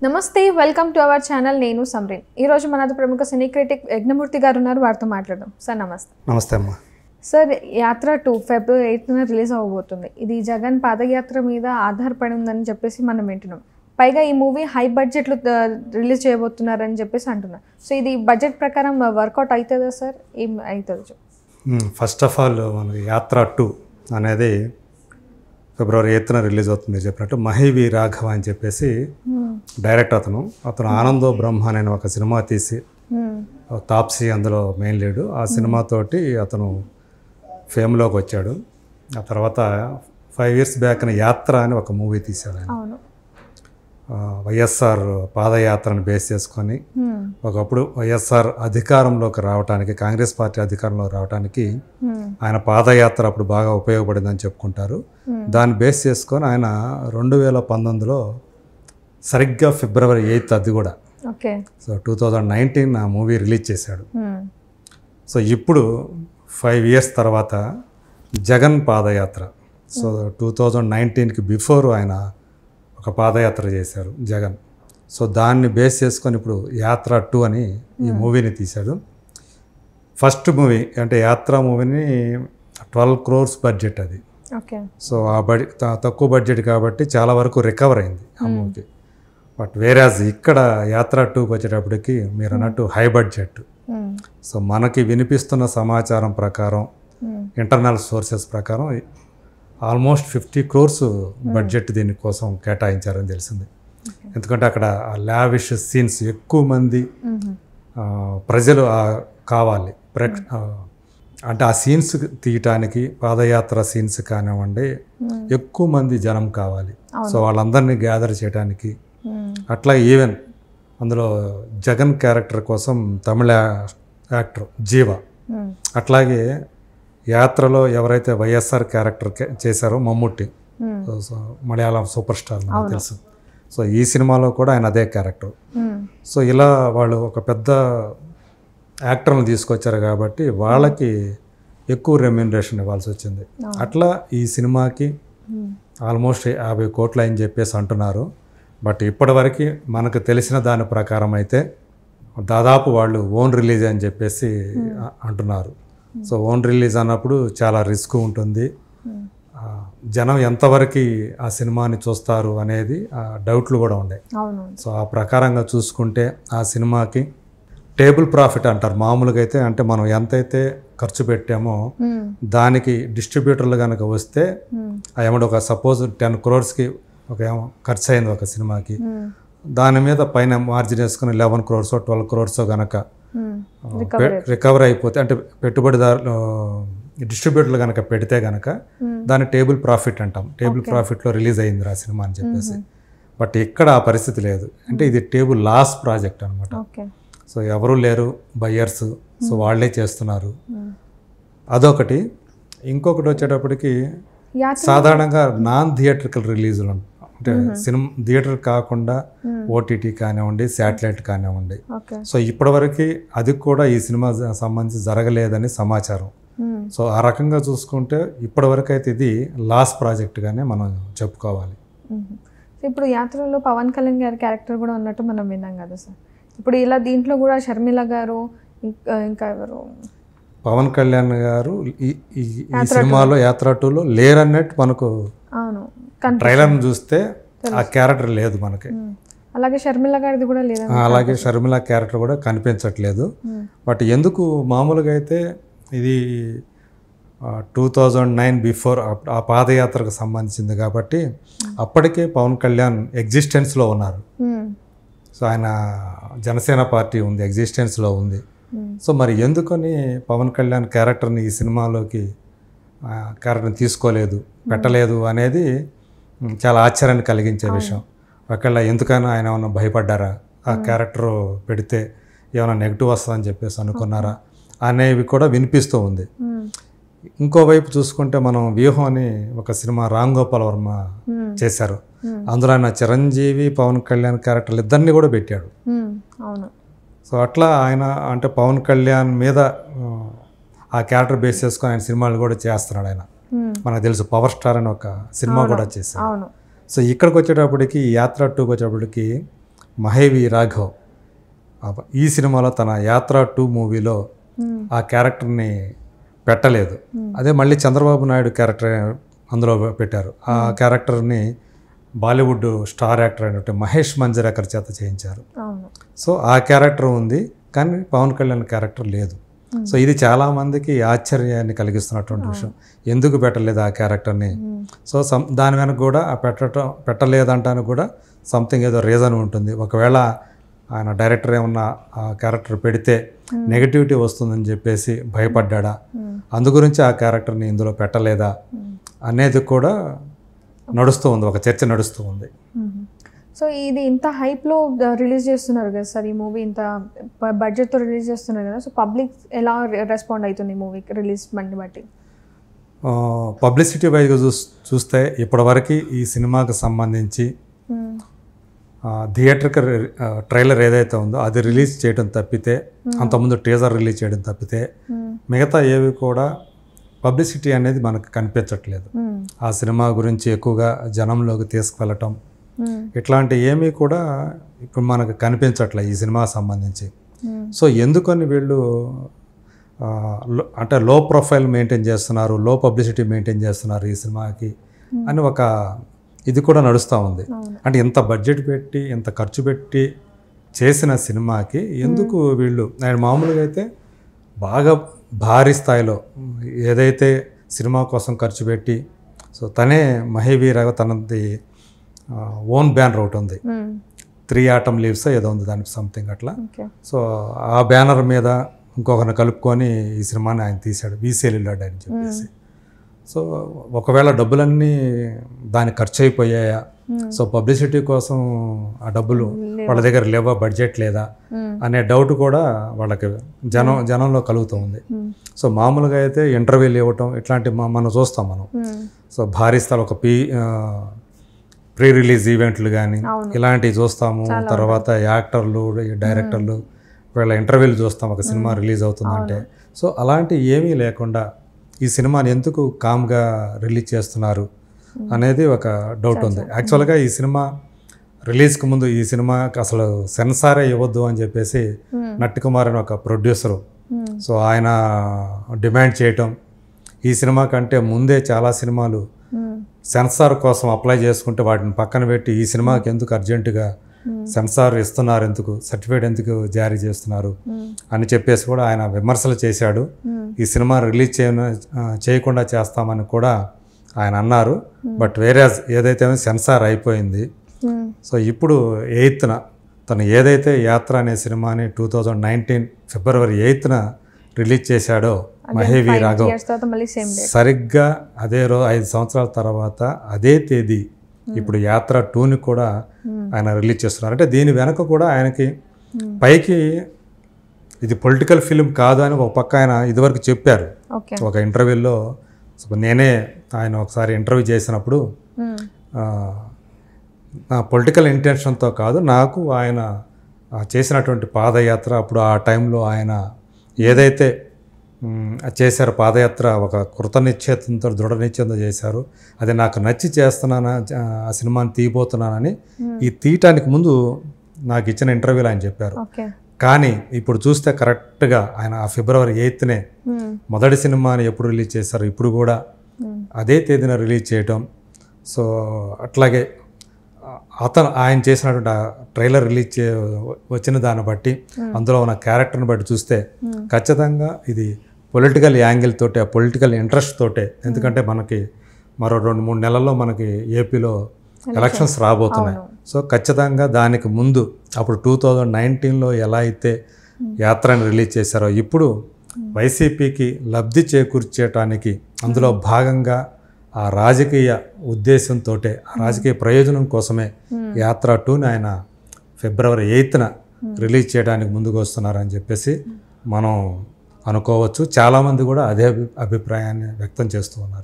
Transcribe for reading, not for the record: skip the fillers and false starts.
నమస్తే, welcome to our channel. నేను సమ్రీన్. ఈరోజు మనతో ప్రముఖ సినీ క్రిటిక్ యజ్ఞమూర్తి గారు ఉన్నారు. వారితో మాట్లాడదాం. సార్ నమస్తే. నమస్తే అమ్మా. సార్, యాత్ర 2 ఫిబ్రవరి 8న రిలీజ్ అవ్వబోతుంది. ఇది జగన్ పాదయాత్ర మీద ఆధారపడి ఉందని చెప్పేసి మనం వింటున్నాం. పైగా ఈ మూవీ హై బడ్జెట్లో రిలీజ్ చేయబోతున్నారని చెప్పేసి అంటున్నారు. సో ఇది బడ్జెట్ ప్రకారం వర్కౌట్ అవుతుందా సార్? ఏం అవుతుంది? ఫస్ట్ ఆఫ్ ఆల్ మనకి యాత్ర 2 అనేది ఫిబ్రవరి 8న రిలీజ్ అవుతుంది. మీరు చెప్పినట్టు మహి రాఘవ అని చెప్పేసి డైరెక్టర్. అతను ఆనందో బ్రహ్మ అనే ఒక సినిమా తీసి తాప్సీ అందులో మెయిన్ లీడు. ఆ సినిమాతోటి అతను ఫేమ్లోకి వచ్చాడు. ఆ తర్వాత 5 years బ్యాక్ యాత్ర అని ఒక మూవీ తీశాడు ఆయన. వైఎస్ఆర్ పాదయాత్రను బేస్ చేసుకొని ఒకప్పుడు వైఎస్ఆర్ అధికారంలోకి రావడానికి, కాంగ్రెస్ పార్టీ అధికారంలో రావడానికి ఆయన పాదయాత్ర అప్పుడు బాగా ఉపయోగపడిందని చెప్పుకుంటారు. దాన్ని బేస్ చేసుకొని ఆయన 2019లో సరిగ్గా ఫిబ్రవరి 8 అది కూడా. సో 2019 ఆ మూవీ రిలీజ్ చేశాడు. సో ఇప్పుడు 5 years తర్వాత జగన్ పాదయాత్ర. సో 2019కి బిఫోర్ ఆయన ఒక పాదయాత్ర చేశారు జగన్. సో దాన్ని బేస్ చేసుకొని ఇప్పుడు యాత్ర 2 అని ఈ మూవీని తీశాడు. ఫస్ట్ మూవీ అంటే యాత్ర మూవీని 12 crores బడ్జెట్ అది. సో ఆ తక్కువ బడ్జెట్ కాబట్టి చాలా వరకు రికవర్ అయింది ఆ మూవీ. బట్ వేరాజ్ ఇక్కడ యాత్ర 2కి వచ్చేటప్పటికి మీరు అన్నట్టు హై బడ్జెట్. సో మనకి వినిపిస్తున్న సమాచారం ప్రకారం, ఇంటర్నల్ సోర్సెస్ ప్రకారం ఆల్మోస్ట్ 50 crores బడ్జెట్ దీనికోసం కేటాయించారని తెలిసింది. ఎందుకంటే అక్కడ లావిష్ సీన్స్, ఎక్కువ మంది ప్రజలు కావాలి. అంటే ఆ సీన్స్ తీయటానికి, పాదయాత్ర సీన్స్ కానివ్వండి, ఎక్కువ మంది జనం కావాలి. సో వాళ్ళందరినీ గ్యాదర్ చేయడానికి, అట్లా ఈవెన్ అందులో జగన్ క్యారెక్టర్ కోసం తమిళ యాక్టర్ జీవ, అట్లాగే యాత్రలో ఎవరైతే వైఎస్ఆర్ క్యారెక్టర్ చేశారో మమ్ముట్టి, మలయాళం సూపర్ స్టార్ నాకు తెలుసు. సో ఈ సినిమాలో కూడా ఆయన అదే క్యారెక్టర్. సో ఇలా వాళ్ళు ఒక పెద్ద యాక్టర్ని తీసుకొచ్చారు కాబట్టి వాళ్ళకి ఎక్కువ రెమ్యూనరేషన్ ఇవ్వాల్సి వచ్చింది. అట్లా ఈ సినిమాకి ఆల్మోస్ట్ 50 కోట్లు అని చెప్పేసి అంటున్నారు. బట్ ఇప్పటివరకు మనకు తెలిసిన దాని ప్రకారం అయితే దాదాపు వాళ్ళు ఓన్ రిలీజ్ అని చెప్పేసి అంటున్నారు. సో ఓన్ రిలీజ్ అన్నప్పుడు చాలా రిస్క్ ఉంటుంది. జనం ఎంతవరకు ఆ సినిమాని చూస్తారు అనేది డౌట్లు కూడా ఉన్నాయి. సో ఆ ప్రకారంగా చూసుకుంటే ఆ సినిమాకి టేబుల్ ప్రాఫిట్ అంటారు మామూలుగా అయితే. అంటే మనం ఎంతైతే ఖర్చు పెట్టామో దానికి డిస్ట్రిబ్యూటర్లు కనుక వస్తే ఆ అమౌంట్ ఒక సపోజ్ 10 crores ఒక ఖర్చు అయింది ఒక సినిమాకి, దాని మీద పైన మార్జిన్ వేసుకుని 11 crores 12 crores కనుక రికవర్ అయిపోతే, అంటే పెట్టుబడిదారులు డిస్ట్రిబ్యూటర్లు కనుక పెడితే కనుక దాన్ని టేబుల్ ప్రాఫిట్ అంటాం. టేబుల్ ప్రాఫిట్లో రిలీజ్ అయింది ఆ సినిమా అని చెప్పేసి. బట్ ఇక్కడ ఆ పరిస్థితి లేదు. అంటే ఇది టేబుల్ లాస్ ప్రాజెక్ట్ అనమాట. సో ఎవరూ లేరు బయ్యర్స్, సో వాళ్ళే చేస్తున్నారు. అదొకటి. ఇంకొకటి వచ్చేటప్పటికి సాధారణంగా నాన్ థియేట్రికల్ రిలీజులు, అంటే సినిమా థియేటర్ కాకుండా ఓటీటీ కానివ్వండి, శాటిలైట్ కానివ్వండి. సో ఇప్పటివరకు అది కూడా ఈ సినిమా సంబంధించి జరగలేదని సమాచారం. సో ఆ రకంగా చూసుకుంటే ఇప్పటివరకు అయితే ఇది లాస్ట్ ప్రాజెక్ట్గానే మనం చెప్పుకోవాలి. ఇప్పుడు యాత్రలో పవన్ కళ్యాణ్ గారి క్యారెక్టర్ కూడా ఉన్నట్టు మనం విన్నాం కదా సార్. ఇప్పుడు ఇలా దీంట్లో కూడా షర్మిల గారు, ఇంకా ఎవరు, పవన్ కళ్యాణ్ గారు ఈ సినిమాలో యాత్ర 2లో లేరన్నట్టు మనకు ట్రైలర్ చూస్తే ఆ క్యారెక్టర్ లేదు మనకి. అలాగే షర్మిల గారిది కూడా లేదు. అలాగే షర్మిల క్యారెక్టర్ కూడా కనిపించట్లేదు. బట్ ఎందుకు మామూలుగా అయితే ఇది 2009 బిఫోర్ ఆ పాదయాత్రకు సంబంధించింది కాబట్టి అప్పటికే పవన్ కళ్యాణ్ ఎగ్జిస్టెన్స్లో ఉన్నారు. సో ఆయన జనసేన పార్టీ ఉంది, ఎగ్జిస్టెన్స్లో ఉంది. సో మరి ఎందుకని పవన్ కళ్యాణ్ క్యారెక్టర్ని ఈ సినిమాలోకి క్యారెక్టర్ని తీసుకోలేదు, పెట్టలేదు అనేది చాలా ఆశ్చర్యాన్ని కలిగించే విషయం. ఒకవేళ ఎందుకైనా ఆయన ఏమైనా భయపడ్డారా, ఆ క్యారెక్టర్ పెడితే ఏమైనా నెగిటివ్ వస్తుందని చెప్పేసి అనుకున్నారా అనేవి కూడా వినిపిస్తూ ఉంది. ఇంకోవైపు చూసుకుంటే మనం వ్యూహం అని ఒక సినిమా రామ్ గోపాల్ వర్మ చేశారు. అందులో ఆయన చిరంజీవి, పవన్ కళ్యాణ్ క్యారెక్టర్లు ఇద్దరిని కూడా పెట్టాడు. సో అట్లా ఆయన అంటే పవన్ కళ్యాణ్ మీద ఆ క్యారెక్టర్ బేస్ చేసుకొని ఆయన సినిమాలు కూడా చేస్తున్నాడు ఆయన. మనకు తెలుసు పవర్ స్టార్ అని ఒక సినిమా కూడా చేశాడు. సో ఇక్కడికి వచ్చేటప్పటికి యాత్ర 2కి వచ్చేటప్పటికి మహేవి రాఘవ్ ఈ సినిమాలో తన యాత్ర 2 మూవీలో ఆ క్యారెక్టర్ని పెట్టలేదు. అదే మళ్ళీ చంద్రబాబు నాయుడు క్యారెక్టర్ అందులో పెట్టారు. ఆ క్యారెక్టర్ని బాలీవుడ్ స్టార్ యాక్టర్ అయినట్టు మహేష్ మంజరేకర్ చేత చేయించారు. సో ఆ క్యారెక్టర్ ఉంది, కానీ పవన్ కళ్యాణ్ క్యారెక్టర్ లేదు. సో ఇది చాలామందికి ఆశ్చర్యాన్ని కలిగిస్తున్నటువంటి విషయం. ఎందుకు పెట్టలేదు ఆ క్యారెక్టర్ని? సో దాని వెనక కూడా ఆ పెట్టలేదంటానికి కూడా సంథింగ్ ఏదో రీజన్ ఉంటుంది. ఒకవేళ ఆయన డైరెక్టర్ ఏమన్నా ఆ క్యారెక్టర్ పెడితే నెగటివిటీ వస్తుందని చెప్పేసి భయపడ్డా, అందుగురించి ఆ క్యారెక్టర్ని ఇందులో పెట్టలేదా అనేది కూడా నడుస్తూ ఉంది, ఒక చర్చ నడుస్తూ ఉంది. సో ఇది ఇంత హైప్లో రిలీజ్ చేస్తున్నారు కదా సార్, ఈ మూవీ ఇంత బడ్జెట్తో రిలీజ్ చేస్తున్నారు కదా, సో పబ్లిక్ ఎలా రెస్పాండ్ అవుతుంది ఈ మూవీకి రిలీజ్ బట్టి? పబ్లిసిటీ వైజ్గా చూస్తే ఇప్పటివరకు ఈ సినిమాకి సంబంధించి థియేటర్కి ట్రైలర్ ఏదైతే ఉందో అది రిలీజ్ చేయడం తప్పితే, అంతకుముందు టీజర్ రిలీజ్ చేయడం తప్పితే మిగతా ఏవి కూడా పబ్లిసిటీ అనేది మనకు కనిపించట్లేదు. ఆ సినిమా గురించి ఎక్కువగా జనంలోకి తీసుకువెళ్ళటం ఇట్లాంటి ఏమీ కూడా ఇప్పుడు మనకు కనిపించట్లేదు ఈ సినిమా సంబంధించి. సో ఎందుకని వీళ్ళు అంటే లో ప్రొఫైల్ మెయింటైన్ చేస్తున్నారు, లో పబ్లిసిటీ మెయింటైన్ చేస్తున్నారు ఈ సినిమాకి అని ఒక ఇది కూడా నడుస్తూ ఉంది. అంటే ఇంత బడ్జెట్ పెట్టి ఇంత ఖర్చు పెట్టి చేసిన సినిమాకి ఎందుకు వీళ్ళు, ఆయన మామూలుగా అయితే బాగా భారీ స్థాయిలో ఏదైతే సినిమా కోసం ఖర్చు పెట్టి, సో తనే మహేవి రాఘవ్ తనది ఓన్ బ్యానర్ ఒకటి ఉంది, 3 Autumn Leaves ఏదో ఉంది దానికి సంథింగ్ అట్లా. సో ఆ బ్యానర్ మీద ఇంకొకరిని కలుపుకొని ఈ సినిమాని ఆయన తీశాడు, వీసేలిల్లాడు అని చెప్పేసి. సో ఒకవేళ డబ్బులన్నీ దానికి ఖర్చు అయిపోయాయా, సో పబ్లిసిటీ కోసం ఆ డబ్బులు వాళ్ళ దగ్గర లేవా, బడ్జెట్ లేదా అనే డౌట్ కూడా వాళ్ళకి జనంలో కలుగుతూ ఉంది. సో మామూలుగా అయితే ఇంటర్వ్యూలు ఇవ్వటం ఇట్లాంటి మనం చూస్తాం మనం. సో భారీ స్థలం ఒక ప్రీ రిలీజ్ ఈవెంట్లు కానీ ఇలాంటివి చూస్తాము. తర్వాత యాక్టర్లు డైరెక్టర్లు వీళ్ళ ఇంటర్వ్యూలు చూస్తాం ఒక సినిమా రిలీజ్ అవుతుందంటే. సో అలాంటి ఏమీ లేకుండా ఈ సినిమాని ఎందుకు కామ్గా రిలీజ్ చేస్తున్నారు అనేది ఒక డౌట్ ఉంది. యాక్చువల్గా ఈ సినిమా రిలీజ్కి ముందు ఈ సినిమాకి అసలు సెన్సారే ఇవ్వద్దు అని చెప్పేసి నట్టి కుమార్ అని ఒక ప్రొడ్యూసరు, సో ఆయన డిమాండ్ చేయటం, ఈ సినిమా కంటే ముందే చాలా సినిమాలు సెన్సార్ కోసం అప్లై చేసుకుంటే వాటిని పక్కన పెట్టి ఈ సినిమాకి ఎందుకు అర్జెంటుగా సెన్సార్ ఇస్తున్నారు, ఎందుకు సర్టిఫికేట్ ఎందుకు జారీ చేస్తున్నారు అని చెప్పేసి కూడా ఆయన విమర్శలు చేశాడు. ఈ సినిమా రిలీజ్ చేయకుండా చేస్తామని కూడా ఆయన అన్నారు. బట్ వేరే ఏదైతే సెన్సార్ అయిపోయింది. సో ఇప్పుడు 8th తను ఏదైతే యాత్ర అనే సినిమాని 2019 February 8th రిలీజ్ చేశాడో మహేవి రాఘవ్, సరిగ్గా అదే రోజు 5 సంవత్సరాల తర్వాత అదే తేదీ ఇప్పుడు యాత్ర 2ని కూడా ఆయన రిలీజ్ చేస్తున్నారు. అంటే దీని వెనక కూడా ఆయనకి పైకి ఇది పొలిటికల్ ఫిలిం కాదు అని ఒక పక్క ఆయన ఇదివరకు చెప్పారు ఒక ఇంటర్వ్యూలో. నేనే ఆయన ఒకసారి ఇంటర్వ్యూ చేసినప్పుడు నా పొలిటికల్ ఇంటెన్షన్తో కాదు, నాకు ఆయన చేసినటువంటి పాదయాత్ర అప్పుడు ఆ టైంలో ఆయన ఏదైతే చేశారో పాదయాత్ర ఒక కృతనిశ్చయంతో దృఢ నిశ్చయంతో చేశారు, అది నాకు నచ్చి చేస్తున్నానా ఆ సినిమాని తీయబోతున్నానని ఈ తీయటానికి ముందు నాకు ఇచ్చిన ఇంటర్వ్యూలో ఆయన చెప్పారు. కానీ ఇప్పుడు చూస్తే కరెక్ట్గా ఆయన ఆ February 8th మొదటి సినిమాని ఎప్పుడు రిలీజ్ చేశారు, ఇప్పుడు కూడా అదే తేదీన రిలీజ్ చేయటం. సో అట్లాగే ఆయన చేసినటువంటి ట్రైలర్ రిలీజ్ వచ్చిన దాన్ని బట్టి అందులో ఉన్న క్యారెక్టర్ని బట్టి చూస్తే ఖచ్చితంగా ఇది పొలిటికల్ యాంగిల్ తోటే, ఆ పొలిటికల్ ఇంట్రెస్ట్ తోటే. ఎందుకంటే మనకి మరో 2-3 నెలల్లో మనకి ఏపీలో ఎలక్షన్స్ రాబోతున్నాయి. సో ఖచ్చితంగా దానికి ముందు అప్పుడు 2019లో ఎలా అయితే యాత్రని రిలీజ్ చేశారో ఇప్పుడు వైసీపీకి లబ్ధి చేకూర్చేయటానికి అందులో భాగంగా ఆ రాజకీయ ఉద్దేశంతో, ఆ రాజకీయ ప్రయోజనం కోసమే యాత్ర 2ని ఆయన February 8th రిలీజ్ చేయడానికి ముందుకు వస్తున్నారని చెప్పేసి మనం అనుకోవచ్చు. చాలామంది కూడా అదే అభిప్రాయాన్ని వ్యక్తం చేస్తూ ఉన్నారు.